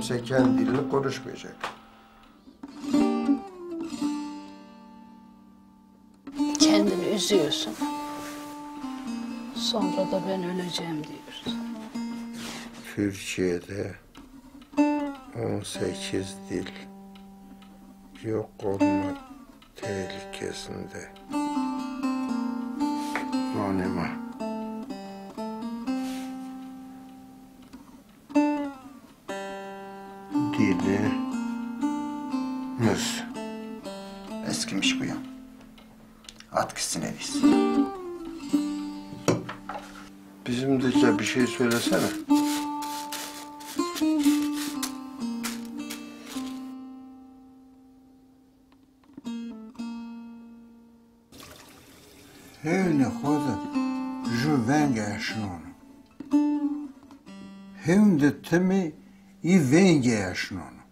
kimse kendi dilini konuşmayacak. Kendini üzüyorsun. Sonra da ben öleceğim diyorsun. Türkiye'de 18 dil yok olma tehlikesinde. Zonê. Dilimiz. Eskimiş bu ya. At gitsin en iyisi. Bizim de bir şey söylesene. Hevne koda ju yaşnonu. Hevne temi i venge yaşnonu.